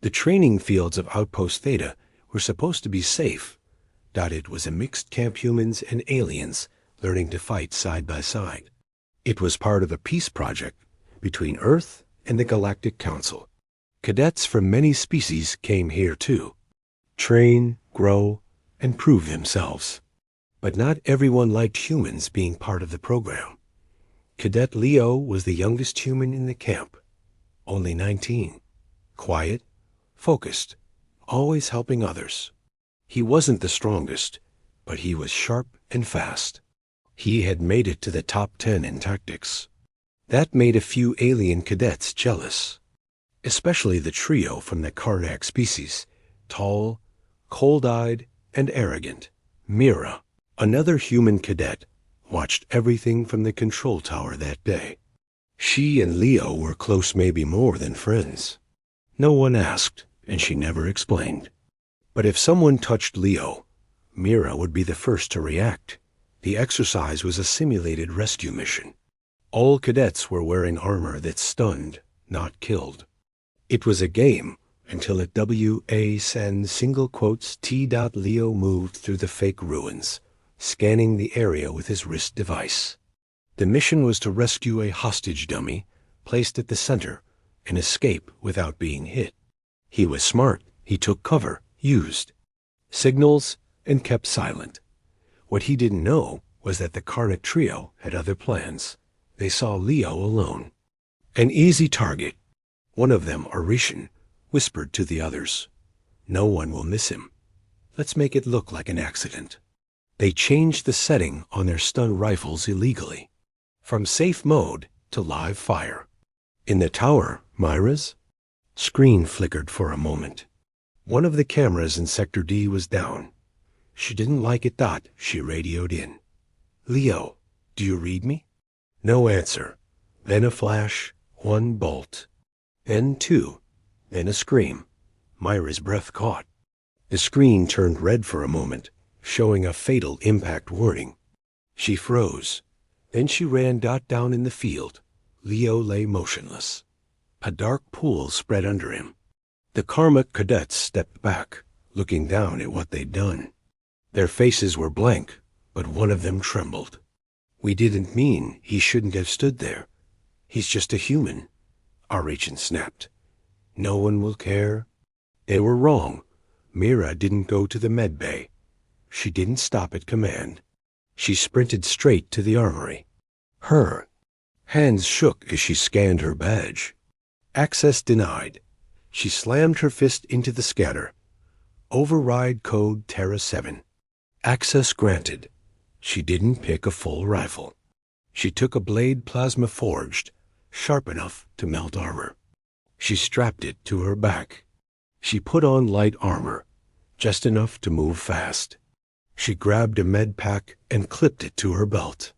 The training fields of Outpost Theta were supposed to be safe. It was a mixed camp, humans and aliens learning to fight side by side. It was part of a peace project between Earth and the Galactic Council. Cadets from many species came here too. Train, grow, and prove themselves. But not everyone liked humans being part of the program. Cadet Leo was the youngest human in the camp, only 19. Quiet, focused, always helping others. He wasn't the strongest, but he was sharp and fast. He had made it to the top 10 in tactics. That made a few alien cadets jealous, especially the trio from the Karnak species, tall, cold-eyed, and arrogant. Mira, another human cadet, watched everything from the control tower that day. She and Leo were close, maybe more than friends. No one asked, and she never explained. But if someone touched Leo, Mira would be the first to react. The exercise was a simulated rescue mission. All cadets were wearing armor that stunned, not killed. It was a game until at WA-SEN T. Leo moved through the fake ruins, scanning the area with his wrist device. The mission was to rescue a hostage dummy placed at the center and escape without being hit. He was smart. He took cover, used signals, and kept silent. What he didn't know was that the Karnak trio had other plans. They saw Leo alone. An easy target. One of them, Orishan, whispered to the others, "No one will miss him. Let's make it look like an accident." They changed the setting on their stun rifles illegally, from safe mode to live fire. In the tower, Myra's screen flickered for a moment. One of the cameras in Sector D was down. She didn't like it. She radioed in. "Leo, do you read me?" No answer. Then a flash, one bolt. Then two. Then a scream. Myra's breath caught. The screen turned red for a moment, showing a fatal impact warning. She froze. Then she ran. Down in the field, Leo lay motionless. A dark pool spread under him. The Karnak cadets stepped back, looking down at what they'd done. Their faces were blank, but one of them trembled. "We didn't mean he shouldn't have stood there. He's just a human," Arichan snapped. "No one will care." They were wrong. Mira didn't go to the med bay. She didn't stop at command. She sprinted straight to the armory. Her hands shook as she scanned her badge. Access denied. She slammed her fist into the scanner. Override code Terra 7. Access granted. She didn't pick a full rifle. She took a blade plasma forged, sharp enough to melt armor. She strapped it to her back. She put on light armor, just enough to move fast. She grabbed a med pack and clipped it to her belt.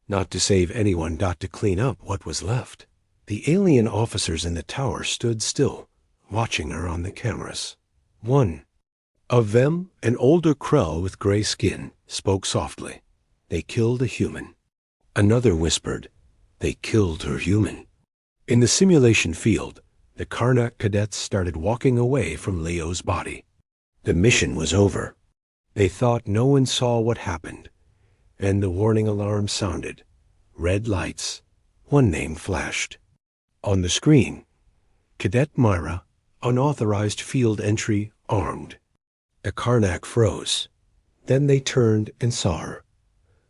Not to save anyone, to clean up what was left. The alien officers in the tower stood still, watching her on the cameras. One of them, an older Krell with gray skin, spoke softly. "They killed a human." Another whispered, "They killed her human." In the simulation field, the Karnak cadets started walking away from Leo's body. The mission was over. They thought no one saw what happened. And the warning alarm sounded. Red lights. One name flashed. On the screen, Cadet Myra, unauthorized field entry, armed. The Karnak froze. Then they turned and saw her.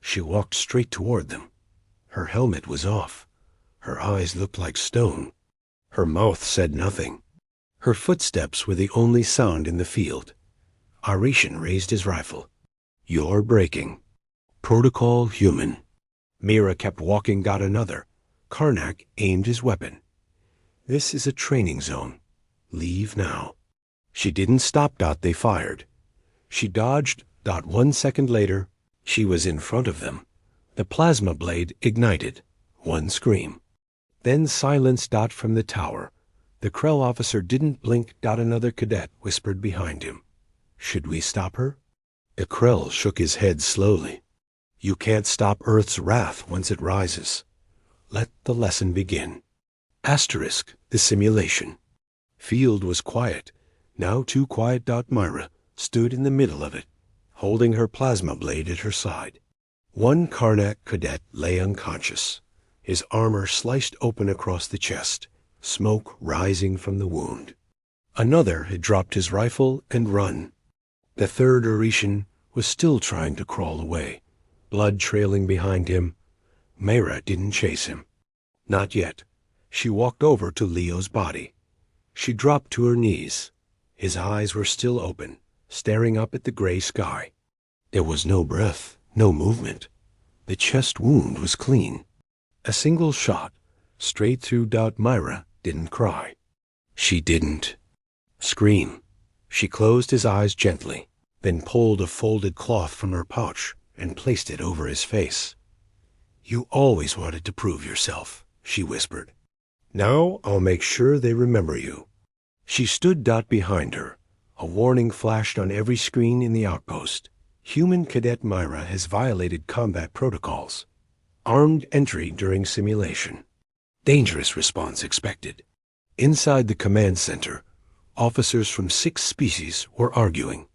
She walked straight toward them. Her helmet was off. Her eyes looked like stone. Her mouth said nothing. Her footsteps were the only sound in the field. Arishan raised his rifle. "You're breaking. Protocol human." Mira kept walking. Got another. Karnak aimed his weapon. "This is a training zone. Leave now." She didn't stop. They fired. She dodged. 1 second later, she was in front of them. The plasma blade ignited. One scream. Then silence. From the tower. The Krell officer didn't blink. Another cadet whispered behind him. "Should we stop her?" The Krell shook his head slowly. "You can't stop Earth's wrath once it rises. Let the lesson begin." *, the simulation. Field was quiet, Now too quiet. Myra stood in the middle of it, holding her plasma blade at her side. One Karnak cadet lay unconscious, his armor sliced open across the chest, smoke rising from the wound. Another had dropped his rifle and run. The third Orician was still trying to crawl away, blood trailing behind him. Myra didn't chase him. Not yet. She walked over to Leo's body. She dropped to her knees. His eyes were still open, staring up at the gray sky. There was no breath, no movement. The chest wound was clean. A single shot, straight through. Myra didn't cry. She didn't scream. She closed his eyes gently, then pulled a folded cloth from her pouch and placed it over his face. "You always wanted to prove yourself," she whispered. "Now I'll make sure they remember you." She stood. Behind her. A warning flashed on every screen in the outpost. Human Cadet Myra has violated combat protocols. Armed entry during simulation. Dangerous response expected. Inside the command center, officers from 6 species were arguing.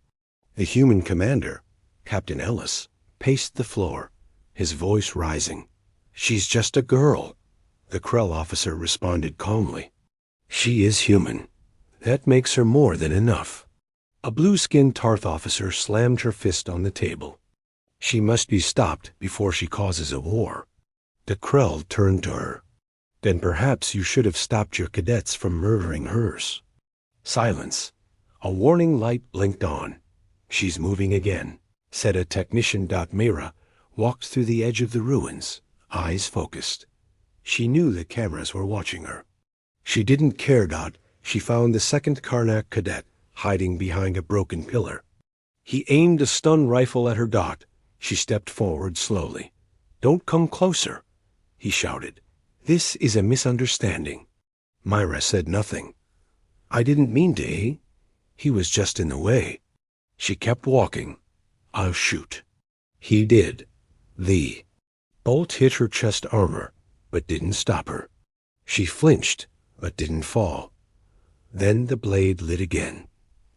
The human commander, Captain Ellis, paced the floor, his voice rising. "She's just a girl," the Krell officer responded calmly. "She is human. That makes her more than enough." A blue-skinned Tarth officer slammed her fist on the table. "She must be stopped before she causes a war." The Krell turned to her. "Then perhaps you should have stopped your cadets from murdering hers." Silence. A warning light blinked on. "She's moving again," said a technician. Myra walked through the edge of the ruins, eyes focused. She knew the cameras were watching her. She didn't care. She found the second Karnak cadet hiding behind a broken pillar. He aimed a stun rifle at her. She stepped forward slowly. "Don't come closer," he shouted. "This is a misunderstanding." Myra said nothing. "I didn't mean to, eh? He was just in the way." She kept walking. "I'll shoot." He did. The bolt hit her chest armor, but didn't stop her. She flinched, but didn't fall. Then the blade lit again.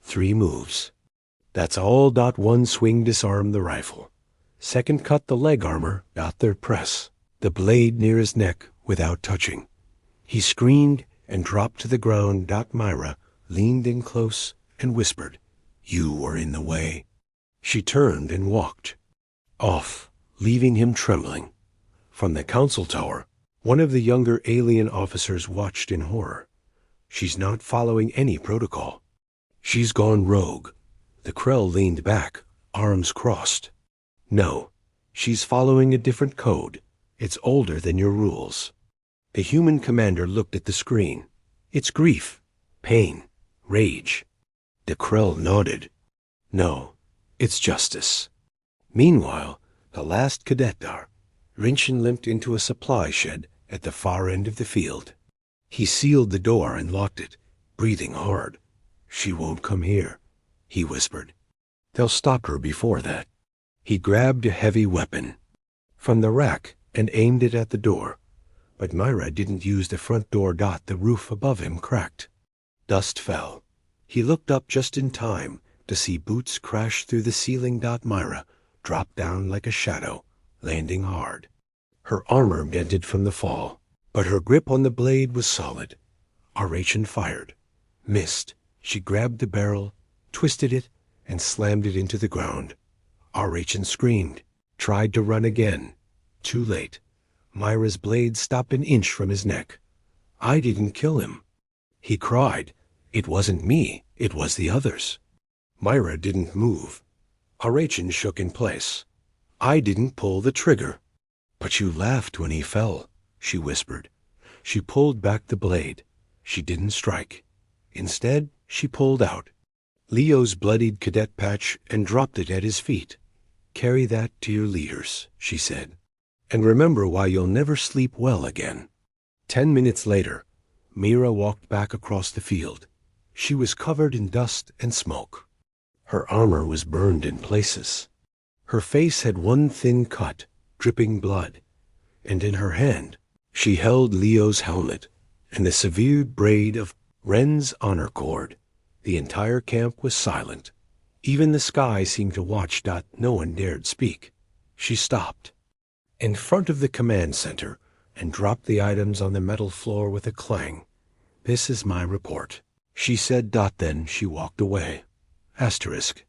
3 moves. That's all. One swing disarmed the rifle. Second cut the leg armor. Third press. The blade near his neck without touching. He screamed and dropped to the ground. Myra leaned in close and whispered, "You were in the way." She turned and walked off, leaving him trembling. From the council tower, one of the younger alien officers watched in horror. "She's not following any protocol. She's gone rogue." The Krell leaned back, arms crossed. "No, she's following a different code. It's older than your rules." The human commander looked at the screen. "It's grief, pain, rage." The Krell nodded. "No, it's justice." Meanwhile, the last cadet Rinchin limped into a supply shed at the far end of the field. He sealed the door and locked it, breathing hard. "She won't come here," he whispered. "They'll stop her before that." He grabbed a heavy weapon from the rack and aimed it at the door. But Myra didn't use the front door. The roof above him cracked. Dust fell. He looked up just in time to see boots crash through the ceiling. Myra dropped down like a shadow, landing hard. Her armor dented from the fall, but her grip on the blade was solid. Arachin fired. Missed. She grabbed the barrel, twisted it, and slammed it into the ground. Arachin screamed, tried to run again. Too late. Myra's blade stopped an inch from his neck. "I didn't kill him." He cried. "It wasn't me, it was the others." Myra didn't move. Arachin shook in place. "I didn't pull the trigger." "But you laughed when he fell," she whispered. She pulled back the blade. She didn't strike. Instead, she pulled out Leo's bloodied cadet patch and dropped it at his feet. "Carry that to your leaders," she said. "And remember why you'll never sleep well again." 10 minutes later, Myra walked back across the field. She was covered in dust and smoke. Her armor was burned in places. Her face had one thin cut, dripping blood, and in her hand she held Leo's helmet and the severed braid of Ren's honor cord. The entire camp was silent. Even the sky seemed to watch. No one dared speak. She stopped in front of the command center and dropped the items on the metal floor with a clang. "This is my report," she said. Then she walked away. Asterisk.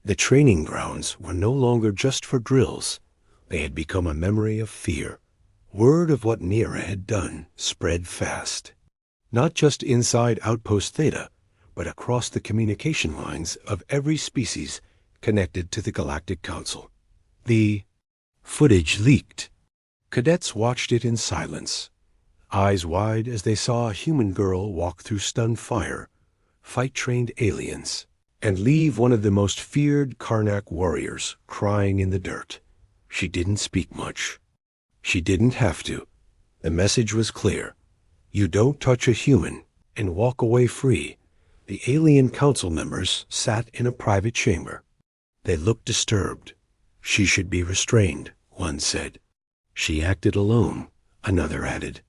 The training grounds were no longer just for drills. They had become a memory of fear. Word of what Mira had done spread fast. Not just inside Outpost Theta, but across the communication lines of every species connected to the Galactic Council. The footage leaked. Cadets watched it in silence, eyes wide as they saw a human girl walk through stunned fire, fight trained aliens, and leave one of the most feared Karnak warriors crying in the dirt. She didn't speak much. She didn't have to. The message was clear. You don't touch a human and walk away free. The alien council members sat in a private chamber. They looked disturbed. She should be restrained, one said. She acted alone, another added.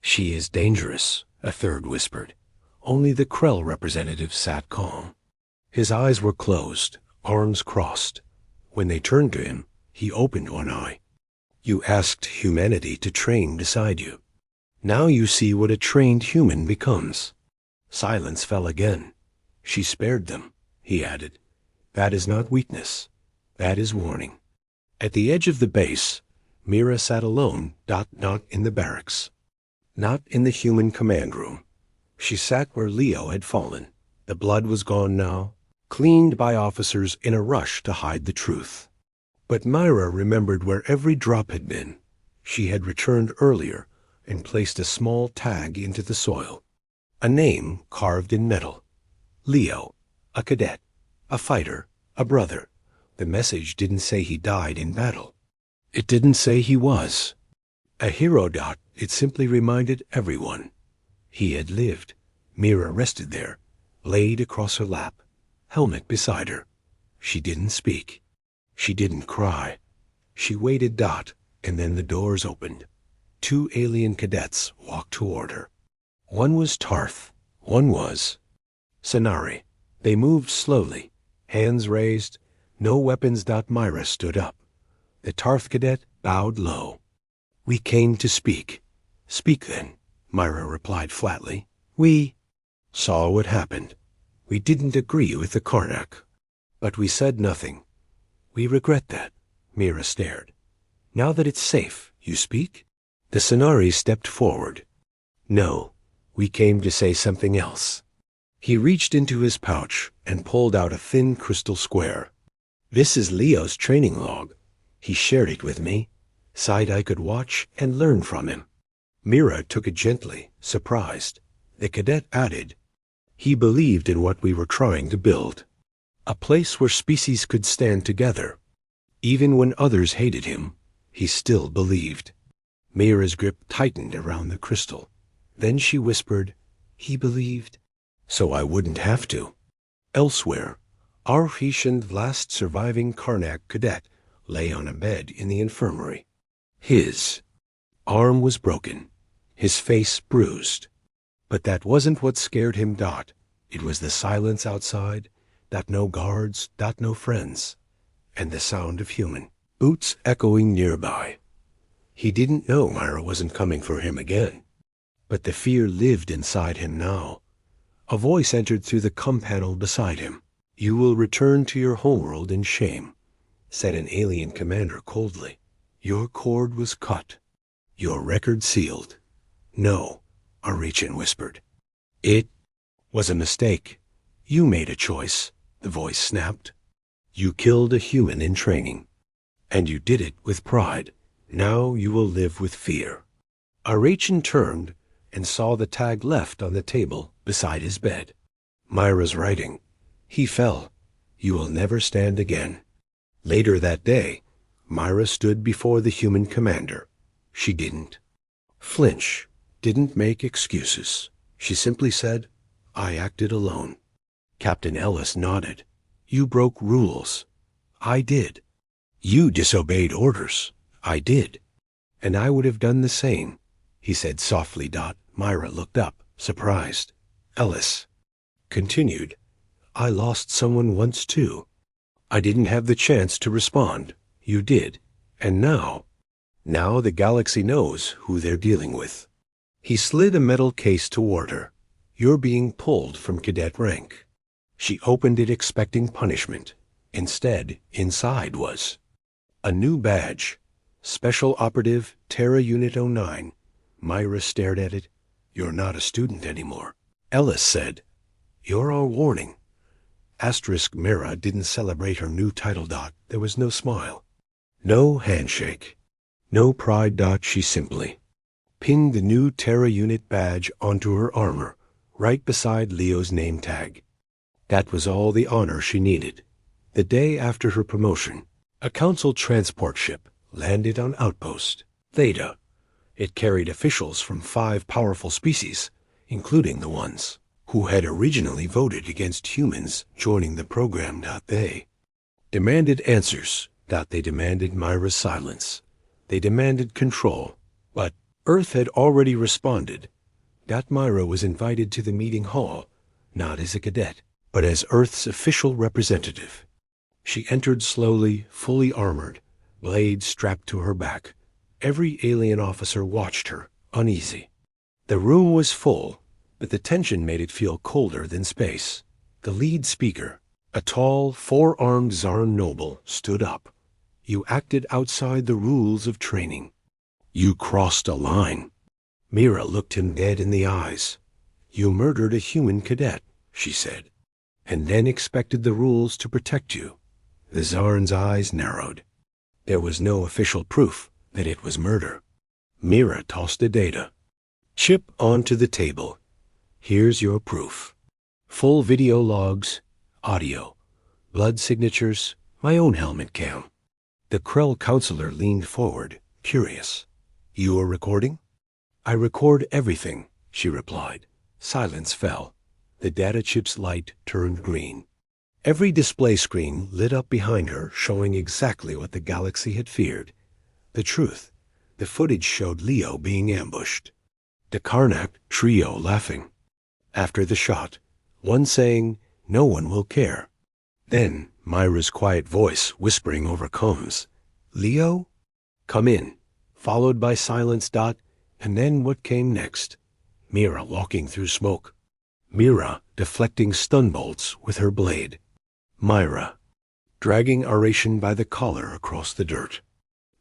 She is dangerous, a third whispered. Only the Krell representative sat calm. His eyes were closed, arms crossed. When they turned to him, he opened one eye. You asked humanity to train beside you. Now you see what a trained human becomes. Silence fell again. She spared them, he added. That is not weakness. That is warning. At the edge of the base, Mira sat alone. Not in the barracks. Not in the human command room. She sat where Leo had fallen. The blood was gone now, cleaned by officers in a rush to hide the truth. But Myra remembered where every drop had been. She had returned earlier and placed a small tag into the soil. A name carved in metal. Leo, a cadet, a fighter, a brother. The message didn't say he died in battle. It didn't say he was a hero. It simply reminded everyone. He had lived. Mira rested there, laid across her lap, helmet beside her. She didn't speak. She didn't cry. She waited. And then the doors opened. 2 alien cadets walked toward her. One was Tarth. One was Sanari. They moved slowly, hands raised, no weapons. Myra stood up. The Tarth cadet bowed low. We came to speak. Speak then, Myra replied flatly. We saw what happened. We didn't agree with the Karnak, but we said nothing. We regret that. Mira stared. Now that it's safe, you speak? The Sonari stepped forward. No, we came to say something else. He reached into his pouch and pulled out a thin crystal square. This is Leo's training log. He shared it with me. Sight I could watch and learn from him. Mira took it gently, surprised. The cadet added, he believed in what we were trying to build. A place where species could stand together. Even when others hated him, he still believed. Mira's grip tightened around the crystal. Then she whispered, he believed, so I wouldn't have to. Elsewhere, our Hishand last surviving Karnak cadet lay on a bed in the infirmary. His arm was broken, his face bruised. But that wasn't what scared him. It was the silence outside, no guards, no friends, and the sound of human boots echoing nearby. He didn't know Myra wasn't coming for him again, but the fear lived inside him now. A voice entered through the cum panel beside him. You will return to your homeworld in shame, said an alien commander coldly. Your cord was cut, your record sealed. No, Arichan whispered. It was a mistake. You made a choice, the voice snapped. You killed a human in training, and you did it with pride. Now you will live with fear. Arichan turned and saw the tag left on the table beside his bed. Myra's writing. He fell. You will never stand again. Later that day, Myra stood before the human commander. She didn't flinch, didn't make excuses. She simply said, I acted alone. Captain Ellis nodded. You broke rules. I did. You disobeyed orders. I did. And I would have done the same, he said softly. Myra looked up, surprised. Ellis, continued, I lost someone once too. I didn't have the chance to respond. You did. And now the galaxy knows who they're dealing with. He slid a metal case toward her. You're being pulled from cadet rank. She opened it expecting punishment. Instead, inside was a new badge. Special Operative Terra Unit 09. Myra stared at it. You're not a student anymore. Ellis said, You're our warning. Asterisk Mira didn't celebrate her new title. There was no smile. No handshake. No pride. She simply pinned the new Terra Unit badge onto her armor, right beside Leo's name tag. That was all the honor she needed. The day after her promotion, a Council transport ship landed on Outpost Theta. It carried officials from 5 powerful species, including the ones who had originally voted against humans joining the program. They demanded answers. They demanded Myra's silence. They demanded control. But Earth had already responded. Myra was invited to the meeting hall, not as a cadet, but as Earth's official representative. She entered slowly, fully armored, blade strapped to her back. Every alien officer watched her, uneasy. The room was full, but the tension made it feel colder than space. The lead speaker, a tall, 4-armed Zarn noble, stood up. You acted outside the rules of training. You crossed a line. Mira looked him dead in the eyes. You murdered a human cadet, she said, and then expected the rules to protect you. The Zarn's eyes narrowed. There was no official proof that it was murder. Mira tossed a data chip onto the table. Here's your proof. Full video logs, audio, blood signatures, my own helmet cam. The Krell counselor leaned forward, curious. You are recording? I record everything, she replied. Silence fell. The data chip's light turned green. Every display screen lit up behind her, showing exactly what the galaxy had feared. The truth. The footage showed Leo being ambushed. The Karnak trio laughing. After the shot, one saying, no one will care. Then Myra's quiet voice whispering over comms. Leo? Come in. Followed by silence. And then what came next? Mira walking through smoke. Mira deflecting stun bolts with her blade. Myra dragging Aration by the collar across the dirt.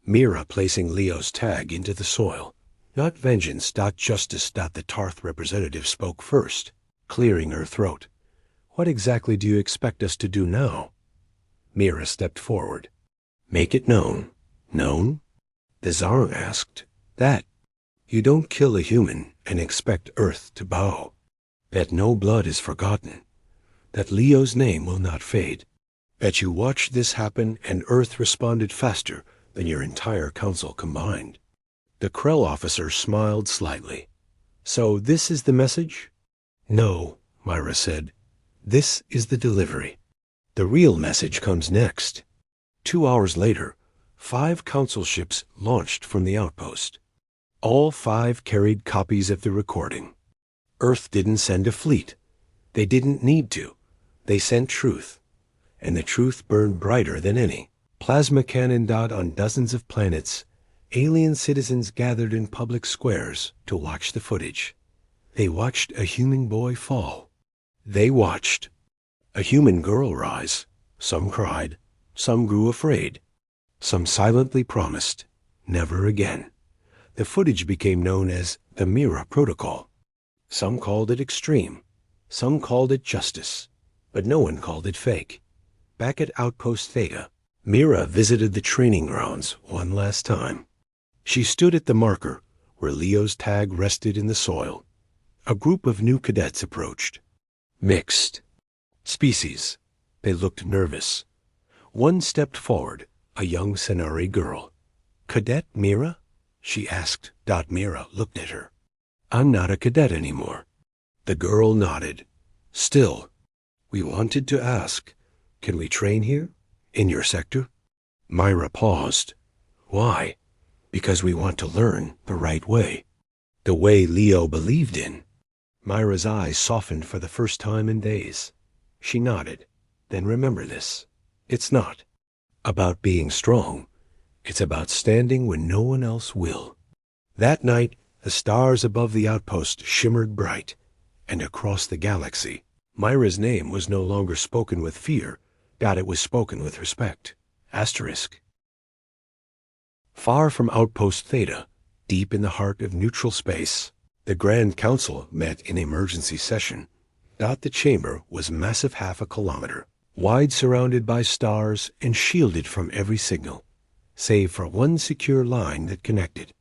Mira placing Leo's tag into the soil. Not vengeance. Justice. The Tarth representative spoke first, clearing her throat. What exactly do you expect us to do now? Mira stepped forward. Make it known. Known? The Zarn asked. That. You don't kill a human and expect Earth to bow. That no blood is forgotten. That Leo's name will not fade. That you watched this happen and Earth responded faster than your entire council combined. The Krell officer smiled slightly. So this is the message? No, Myra said. This is the delivery. The real message comes next. 2 hours later, 5 council ships launched from the outpost. All 5 carried copies of the recording. Earth didn't send a fleet. They didn't need to. They sent truth. And the truth burned brighter than any. Plasma cannon. On dozens of planets, alien citizens gathered in public squares to watch the footage. They watched a human boy fall. They watched a human girl rise. Some cried. Some grew afraid. Some silently promised, never again. The footage became known as the Mira Protocol. Some called it extreme. Some called it justice. But no one called it fake. Back at Outpost Theta, Mira visited the training grounds one last time. She stood at the marker where Leo's tag rested in the soil. A group of new cadets approached. Mixed species. They looked nervous. One stepped forward, a young Senari girl. Cadet Mira? She asked. Mira looked at her. I'm not a cadet anymore. The girl nodded. Still, we wanted to ask, can we train here? In your sector? Myra paused. Why? Because we want to learn the right way. The way Leo believed in. Myra's eyes softened for the first time in days. She nodded. Then remember this. It's not about being strong. It's about standing when no one else will. That night, the stars above the outpost shimmered bright, and across the galaxy, Myra's name was no longer spoken with fear. It was spoken with respect. Asterisk. Far from Outpost Theta, deep in the heart of neutral space, the Grand Council met in emergency session. The chamber was massive, half a kilometer wide, surrounded by stars and shielded from every signal, save for one secure line that connected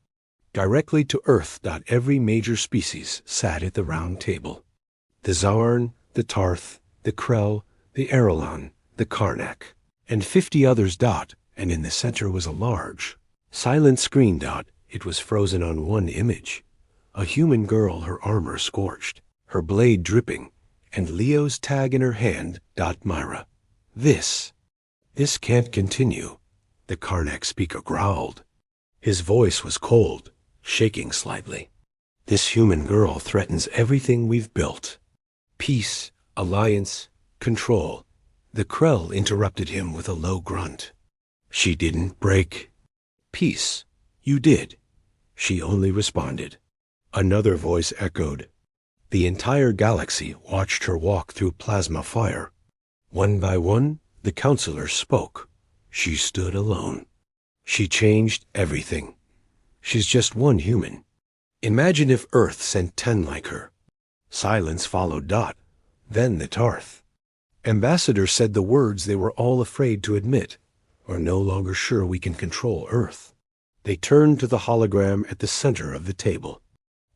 directly to Earth. Every major species sat at the round table. The Zarn, the Tarth, the Krell, the Arelon, the Karnak, and 50 others. And in the center was a large, silent screen. It was frozen on one image. A human girl, her armor scorched, her blade dripping, and Leo's tag in her hand. Myra. This can't continue, the Karnak speaker growled. His voice was cold, shaking slightly. This human girl threatens everything we've built. Peace, alliance, control. The Krell interrupted him with a low grunt. She didn't break peace. You did. She only responded. Another voice echoed. The entire galaxy watched her walk through plasma fire. One by one, the counselors spoke. She stood alone. She changed everything. She's just one human. Imagine if Earth sent 10 like her. Silence followed. Then the Tarth. Ambassador said the words they were all afraid to admit. We're no longer sure we can control Earth. They turned to the hologram at the center of the table.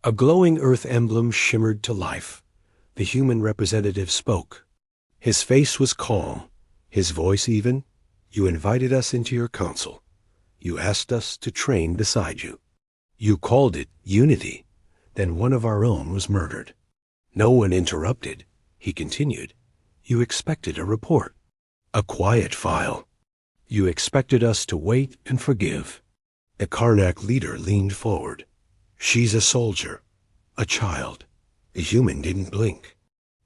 A glowing Earth emblem shimmered to life. The human representative spoke. His face was calm, his voice even. You invited us into your council. You asked us to train beside you. You called it unity. Then one of our own was murdered. No one interrupted. He continued. You expected a report, a quiet file. You expected us to wait and forgive. The Karnak leader leaned forward. She's a soldier, a child. The human didn't blink.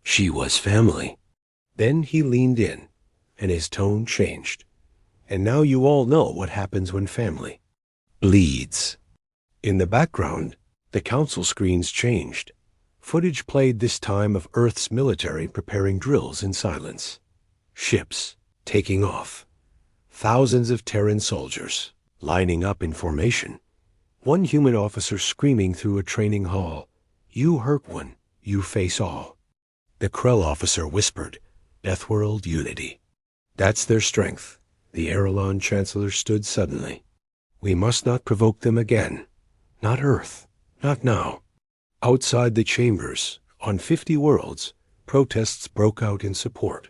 She was family. Then he leaned in, and his tone changed. And now you all know what happens when family bleeds. In the background, the council screens changed. Footage played this time of Earth's military preparing drills in silence. Ships taking off. Thousands of Terran soldiers lining up in formation. One human officer screaming through a training hall. You hurt one, you face all. The Krell officer whispered, Deathworld unity. That's their strength. The Arelon Chancellor stood suddenly. We must not provoke them again. Not Earth. Not now. Outside the chambers, on 50 worlds, protests broke out in support.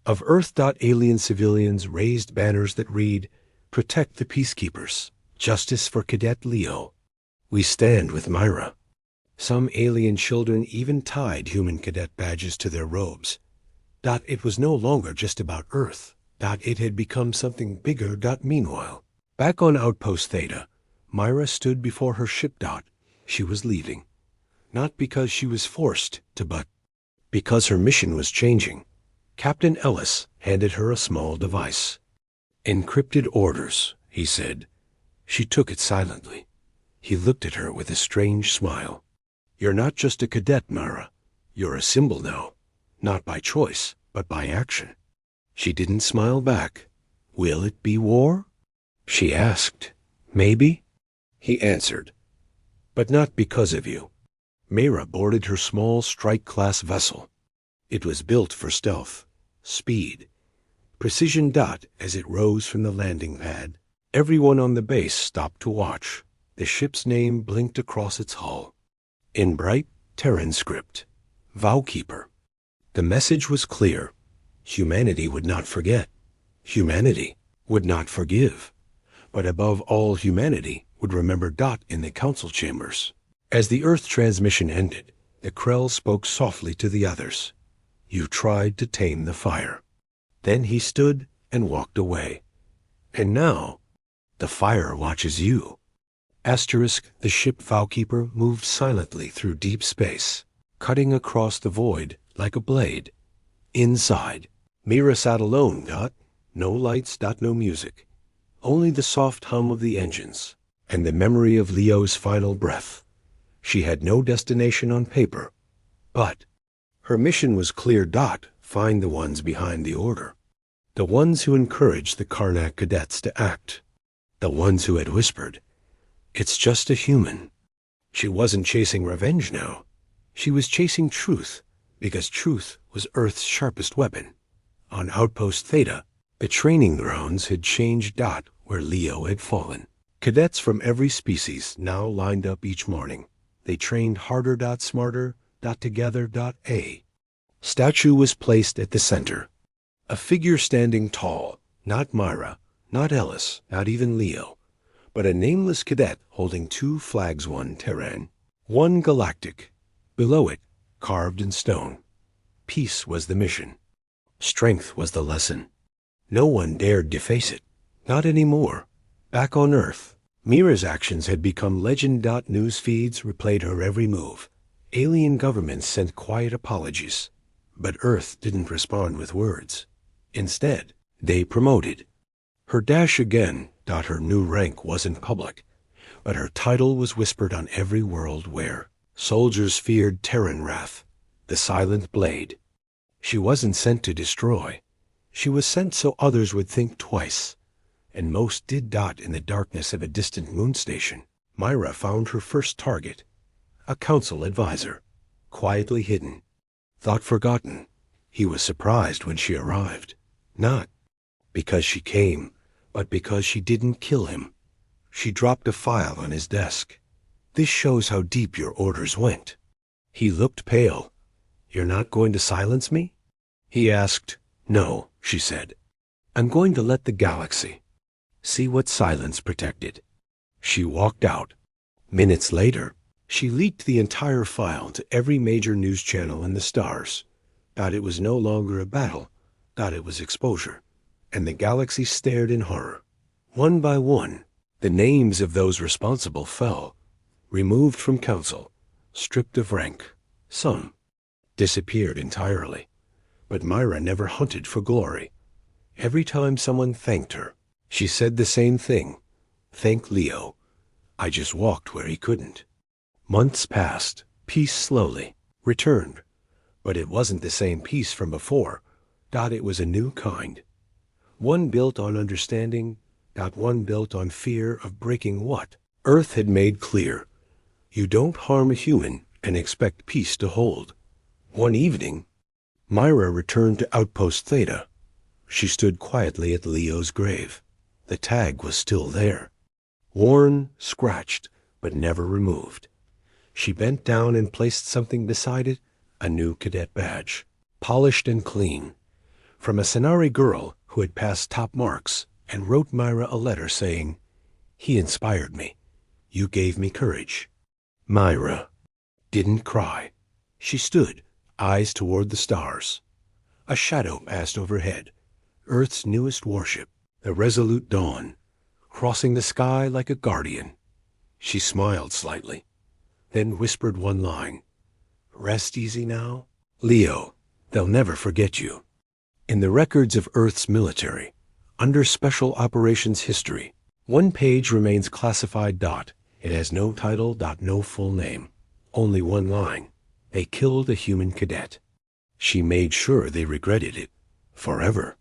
Of Earth. Alien civilians raised banners that read, Protect the Peacekeepers. Justice for Cadet Leo. We stand with Myra. Some alien children even tied human cadet badges to their robes. It was no longer just about Earth. It had become something bigger. Meanwhile, back on Outpost Theta, Myra stood before her ship. She was leaving. Not because she was forced to, but because her mission was changing. Captain Ellis handed her a small device. Encrypted orders, he said. She took it silently. He looked at her with a strange smile. You're not just a cadet, Myra. You're a symbol now. Not by choice, but by action. She didn't smile back. Will it be war? She asked. Maybe? He answered. But not because of you. Myra boarded her small strike-class vessel. It was built for stealth, speed, precision. As it rose from the landing pad, everyone on the base stopped to watch. The ship's name blinked across its hull. In bright Terran script, Vowkeeper. The message was clear. Humanity would not forget. Humanity would not forgive. But above all, humanity would remember. In the council chambers. As the Earth transmission ended, the Krell spoke softly to the others. You tried to tame the fire. Then he stood and walked away. And now, the fire watches you. Asterisk, the ship Vowkeeper moved silently through deep space. cutting across the void like a blade. Inside, Mira sat alone. No lights. No music. Only the soft hum of the engines and the memory of Leo's final breath. She had no destination on paper, but her mission was clear. Find the ones behind the order. The ones who encouraged the Karnak cadets to act. The ones who had whispered, "It's just a human." She wasn't chasing revenge now. She was chasing truth, because truth was Earth's sharpest weapon. On Outpost Theta, the training grounds had changed. Where Leo had fallen. Cadets from every species now lined up each morning. They trained harder. Smarter. Together. A statue was placed at the center. A figure standing tall, not Myra, not Ellis, not even Leo, but a nameless cadet holding two flags, one Terran, one galactic. Below it, carved in stone, peace was the mission. Strength was the lesson. No one dared deface it. Not anymore. Back on Earth, Mira's actions had become legend. News feeds replayed her every move. Alien governments sent quiet apologies. But Earth didn't respond with words. Instead, they promoted. Her dash again. Her new rank wasn't public, but her title was whispered on every world where soldiers feared Terran wrath, the silent blade. She wasn't sent to destroy. She was sent so others would think twice. And most did. In the darkness of a distant moon station, Myra found her first target. A council advisor, quietly hidden, thought forgotten. He was surprised when she arrived. Not because she came, but because she didn't kill him. She dropped a file on his desk. "This shows how deep your orders went." He looked pale. "You're not going to silence me?" He asked. "No," she said. "I'm going to let the galaxy see what silence protected." She walked out. Minutes later, she leaked the entire file to every major news channel in the stars. It was no longer a battle. It was exposure. And the galaxy stared in horror. One by one, the names of those responsible fell, removed from council, stripped of rank. Some disappeared entirely. But Myra never hunted for glory. Every time someone thanked her, she said the same thing. "Thank Leo. I just walked where he couldn't." Months passed. Peace slowly returned. But it wasn't the same peace from before. It was a new kind. One built on understanding. One built on fear of breaking what Earth had made clear. You don't harm a human and expect peace to hold. One evening, Myra returned to Outpost Theta. She stood quietly at Leo's grave. The tag was still there. Worn, scratched, but never removed. She bent down and placed something beside it, a new cadet badge, polished and clean, from a Senari girl who had passed top marks and wrote Myra a letter saying, "He inspired me. You gave me courage." Myra didn't cry. She stood, eyes toward the stars. A shadow passed overhead, Earth's newest warship, the resolute dawn, crossing the sky like a guardian. She smiled slightly, then whispered one line. "Rest easy now. Leo, they'll never forget you." In the records of Earth's military, under Special Operations History, one page remains classified. It has no title. No full name. Only one line. They killed a human cadet. She made sure they regretted it forever.